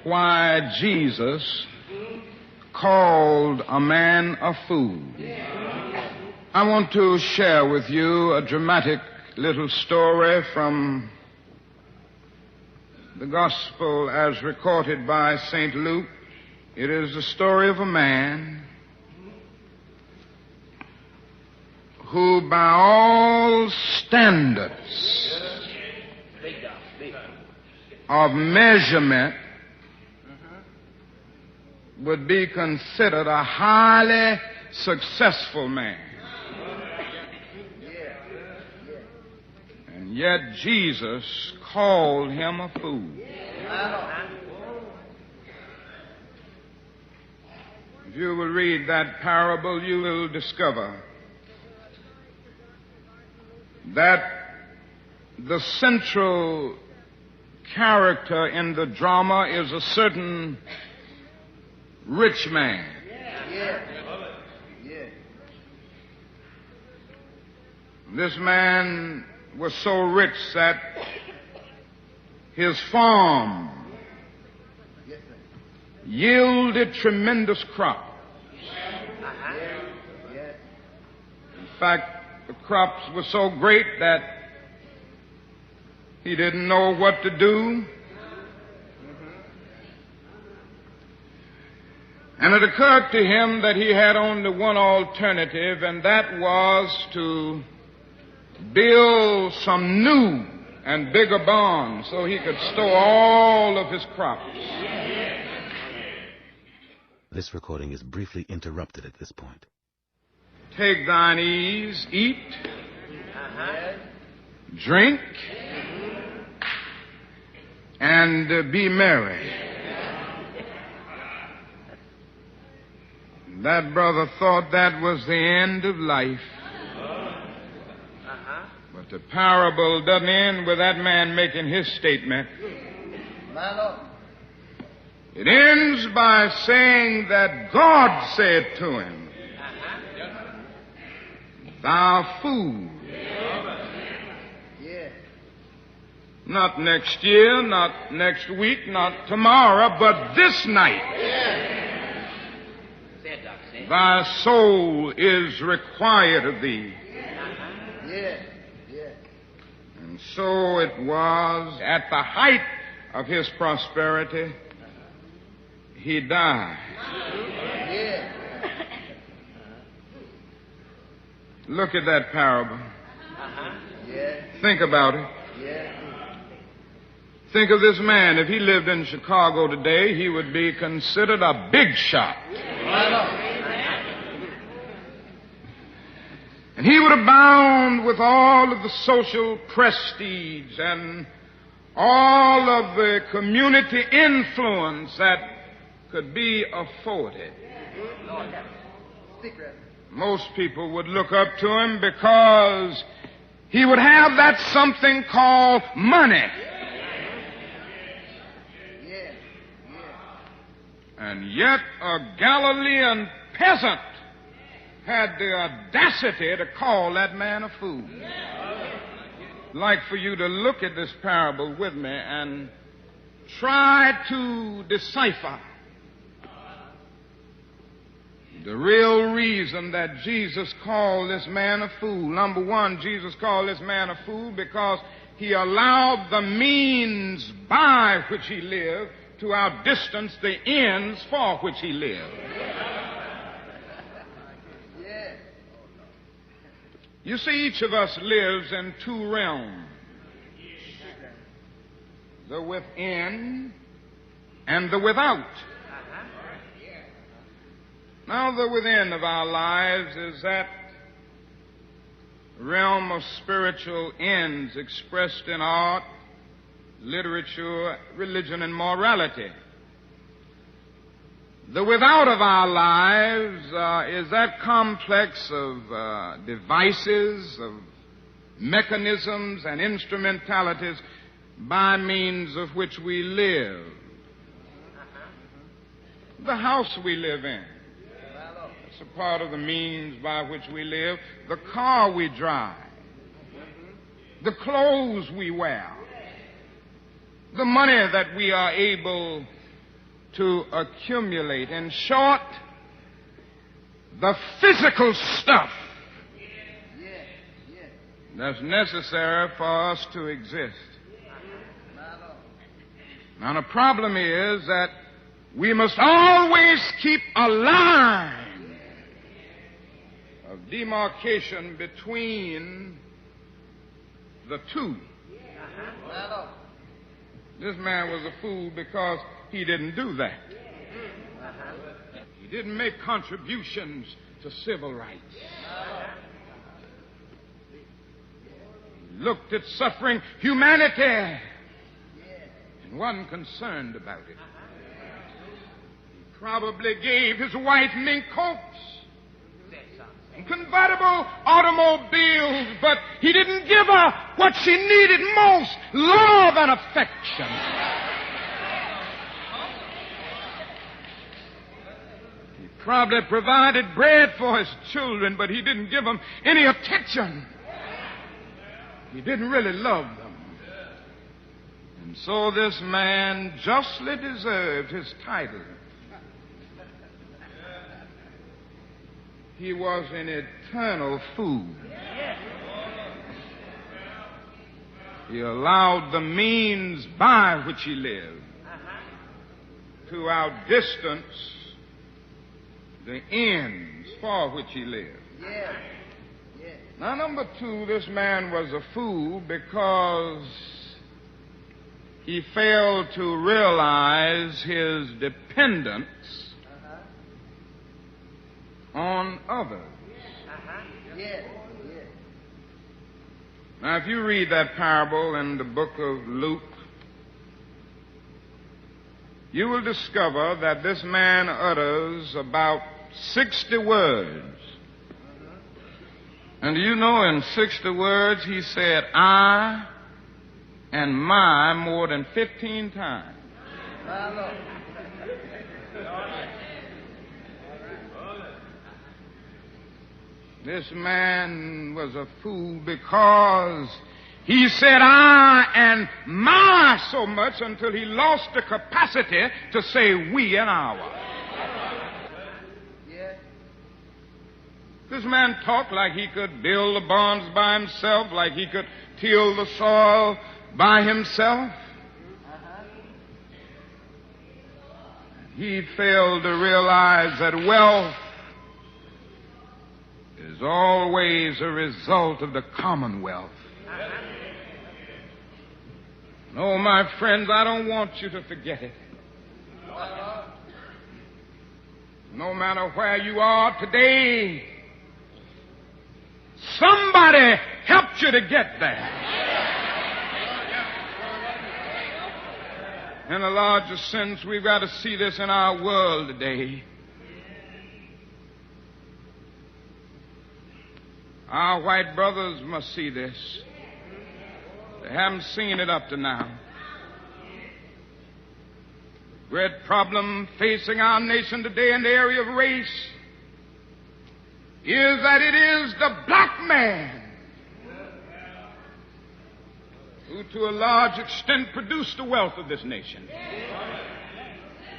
why Jesus called a man a fool. I want to share with you a dramatic little story from the Gospel as recorded by St. Luke. It is the story of a man who, by all standards of measurement, would be considered a highly successful man. And yet Jesus called him a fool. If you will read that parable, you will discover that the central character in the drama is a certain rich man. This man was so rich that his farm yielded tremendous crops. In fact, the crops were so great that he didn't know what to do. And it occurred to him that he had only one alternative, and that was to build some new and bigger barns so he could store all of his crops. This recording is briefly interrupted at this point. Take thine ease, eat, drink, and be merry. That brother thought that was the end of life. But the parable doesn't end with that man making his statement. It ends by saying that God said to him, "Thou fool." Not next year, not next week, not tomorrow, but this night. Thy soul is required of thee. And so it was, at the height of his prosperity, he died. Look at that parable. Think about it. Think of this man. If he lived in Chicago today, he would be considered a big shot. And he would abound with all of the social prestige and all of the community influence that could be afforded. Most people would look up to him because he would have that something called money. And yet a Galilean peasant had the audacity to call that man a fool. I'd like for you to look at this parable with me and try to decipher the real reason that Jesus called this man a fool. Number one, Jesus called this man a fool because he allowed the means by which he lived to outdistance the ends for which he lived. You see, each of us lives in two realms. The within and the without. Now, the within of our lives is that realm of spiritual ends expressed in art, literature, religion, and morality. The without of our lives is that complex of devices, of mechanisms and instrumentalities by means of which we live. The house we live in, that's a part of the means by which we live. The car we drive, the clothes we wear, the money that we are able to accumulate. In short, the physical stuff that's necessary for us to exist. Now, the problem is that we must always keep a line of demarcation between the two. This man was a fool because he didn't do that. He didn't make contributions to civil rights. He looked at suffering humanity and wasn't concerned about it. He probably gave his wife mink coats and convertible automobiles, but he didn't give her what she needed most, love and affection. He probably provided bread for his children, but he didn't give them any attention. He didn't really love them. And so this man justly deserved his title. He was an eternal fool. He allowed the means by which he lived to outdistance the ends for which he lived. Now, number two, this man was a fool because he failed to realize his dependence on others. Now, if you read that parable in the book of Luke, you will discover that this man utters about 60 words. And do you know, in 60 words, he said I and my more than 15 times. This man was a fool because he said I and my so much until he lost the capacity to say we and our. This man talked like he could build the barns by himself, like he could till the soil by himself. He failed to realize that wealth is always a result of the commonwealth. No, my friends, I don't want you to forget it. No matter where you are today, somebody helped you to get there. In a larger sense, we've got to see this in our world today. Our white brothers must see this. They haven't seen it up to now. The great problem facing our nation today in the area of race is that it is the black man who to a large extent produced the wealth of this nation.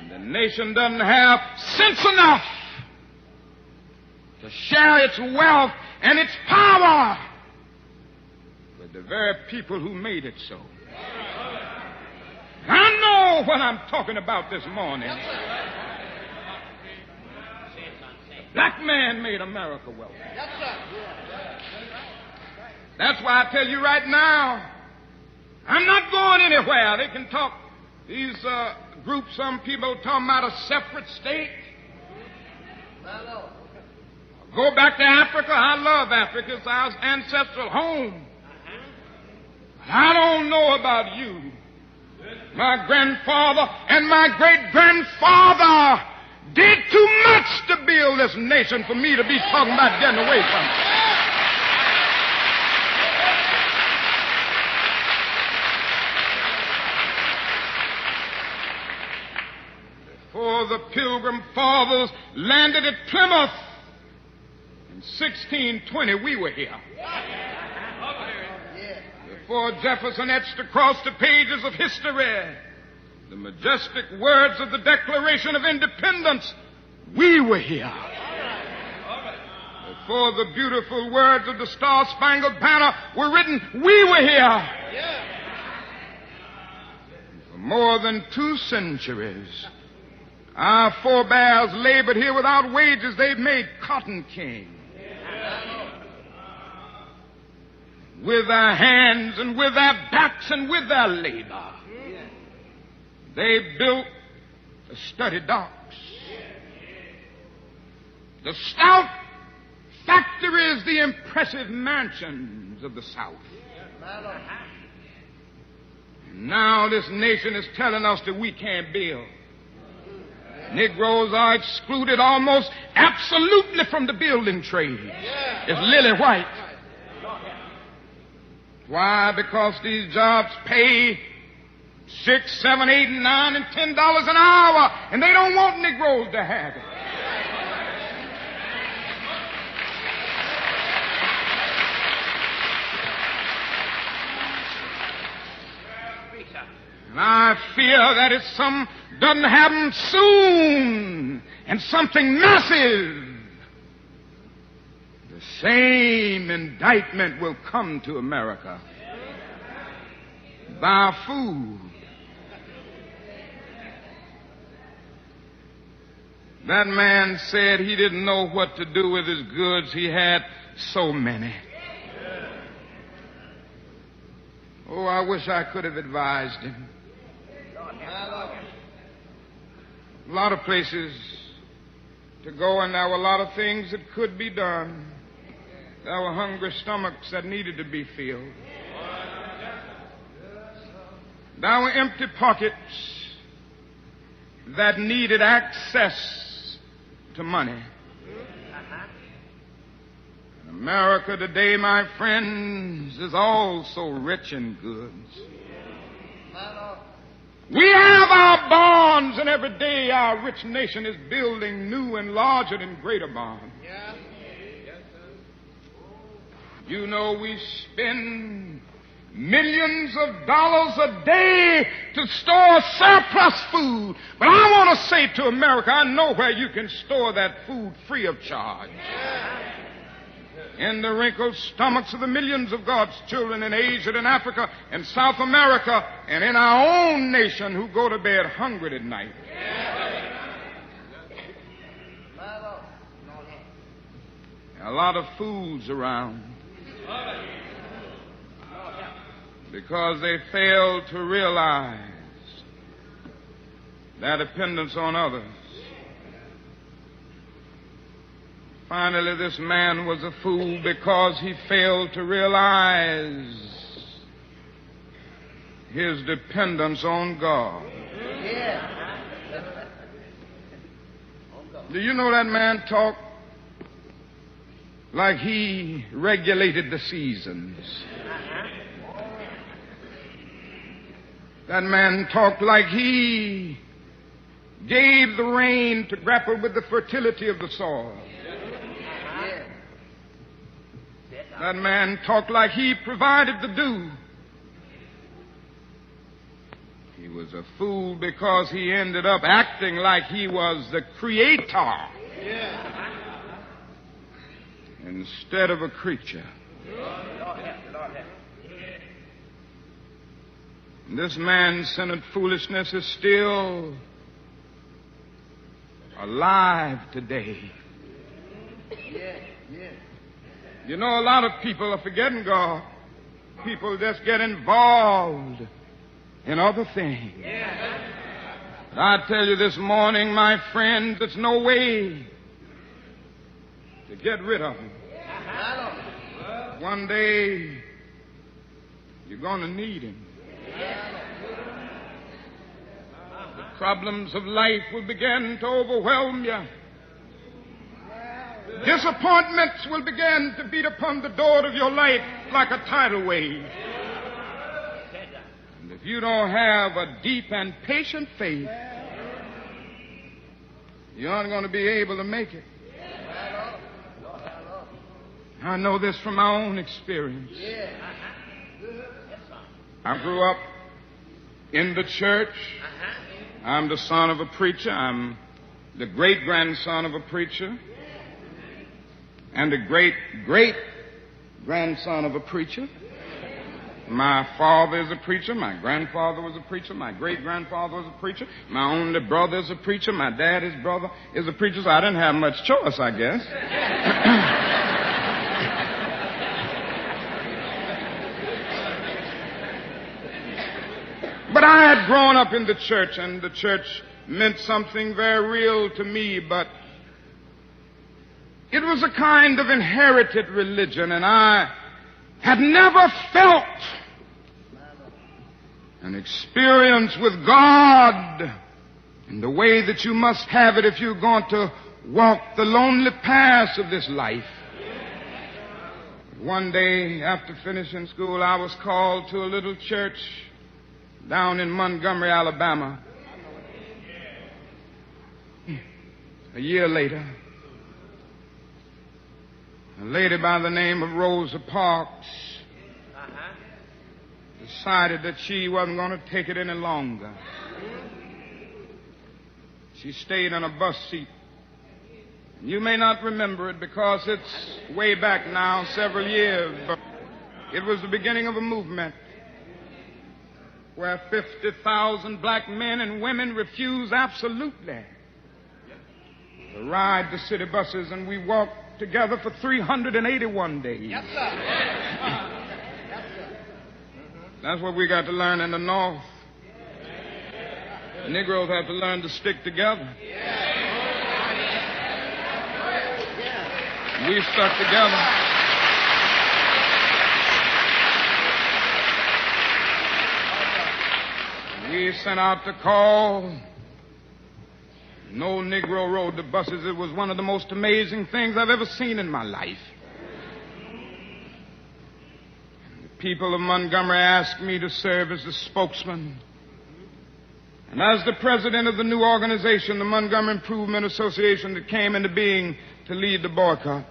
And the nation doesn't have sense enough to share its wealth and its power with the very people who made it so. I know what I'm talking about this morning. The black man made America wealthy. That's why I tell you right now, I'm not going anywhere. They can talk, these groups, some people talking about a separate state. Go back to Africa. I love Africa. It's our ancestral home. I don't know about you. My grandfather and my great-grandfather did too much to build this nation for me to be talking about getting away from it. Before the Pilgrim Fathers landed at Plymouth in 1620, we were here. Before Jefferson etched across the pages of history The majestic words of the Declaration of Independence, we were here. Before the beautiful words of the Star-Spangled Banner were written, we were here. For more than 2 centuries, our forebears labored here without wages. They've made cotton king. With their hands and with their backs and with their labor. They built the sturdy docks, the stout factories, the impressive mansions of the South. And now this nation is telling us that we can't build. Negroes are excluded almost absolutely from the building trade. It's lily white. Why? Because these jobs pay $6, $7, $8, $9, and $10 an hour, and they don't want Negroes to have it. And I fear that if some doesn't happen soon, and something massive, the same indictment will come to America. Buy food. That man said he didn't know what to do with his goods. He had so many. Oh, I wish I could have advised him. A lot of places to go, and there were a lot of things that could be done. There were hungry stomachs that needed to be filled. There were empty pockets that needed access to money. America today, my friends, is also rich in goods. We have our bonds, and every day our rich nation is building new and larger and greater bonds. You know, we spend millions of dollars a day to store surplus food. But I want to say to America, I know where you can store that food free of charge. In the wrinkled stomachs of the millions of God's children in Asia and Africa and South America and in our own nation who go to bed hungry at night. A lot of fools around because they fail to realize their dependence on others. Finally, this man was a fool because he failed to realize his dependence on God. Do you know that man talked like he regulated the seasons? That man talked like he gave the rain to grapple with the fertility of the soil. That man talked like he provided the dew. He was a fool because he ended up acting like he was the creator instead of a creature. This man-centered foolishness is still alive today. You know, a lot of people are forgetting God. People just get involved in other things. But I tell you this morning, my friends, there's no way to get rid of him. One day, you're going to need him. The problems of life will begin to overwhelm you. Disappointments will begin to beat upon the door of your life like a tidal wave. And if you don't have a deep and patient faith, you aren't going to be able to make it. I know this from my own experience. I grew up in the church. I'm the son of a preacher. I'm the great-grandson of a preacher. And the great-great-grandson of a preacher. My father is a preacher. My grandfather was a preacher. My great-grandfather was a preacher. My only brother is a preacher. My daddy's brother is a preacher. So I didn't have much choice, I guess. But I had grown up in the church, and the church meant something very real to me, but it was a kind of inherited religion, and I had never felt an experience with God in the way that you must have it if you're going to walk the lonely paths of this life. One day, after finishing school, I was called to a little church down in Montgomery, Alabama. A year later, a lady by the name of Rosa Parks decided that she wasn't going to take it any longer. She stayed in a bus seat. You may not remember it because it's way back now, several years, but it was the beginning of a movement where 50,000 black men and women refused absolutely to ride the city buses, and we walked together for 381 days. Yes, sir. That's what we got to learn in the North. The Negroes have to learn to stick together. We stuck together. We sent out the call. No Negro rode the buses. It was one of the most amazing things I've ever seen in my life. The people of Montgomery asked me to serve as the spokesman. And as the president of the new organization, the Montgomery Improvement Association, that came into being to lead the boycott,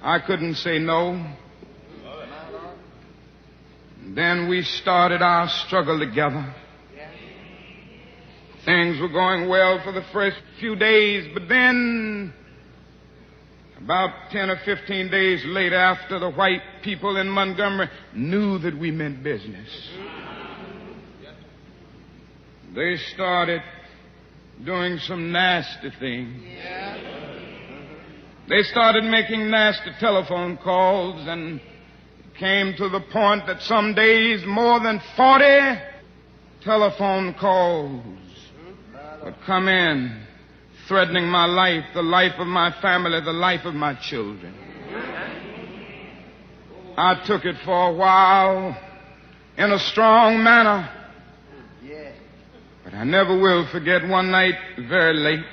I couldn't say no. And then we started our struggle together. Things were going well for the first few days, but then about 10 or 15 days later, after the white people in Montgomery knew that we meant business, they started doing some nasty things. They started making nasty telephone calls, and it came to the point that some days more than 40 telephone calls would come in, threatening my life, the life of my family, the life of my children. I took it for a while in a strong manner, but I never will forget one night very late.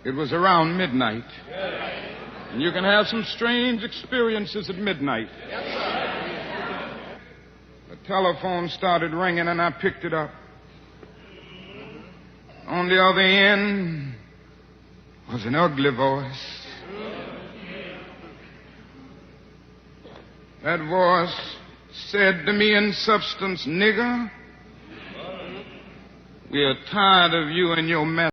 It was around midnight. And you can have some strange experiences at midnight. The telephone started ringing, and I picked it up. On the other end was an ugly voice. That voice said to me in substance, "Nigger, we are tired of you and your mess."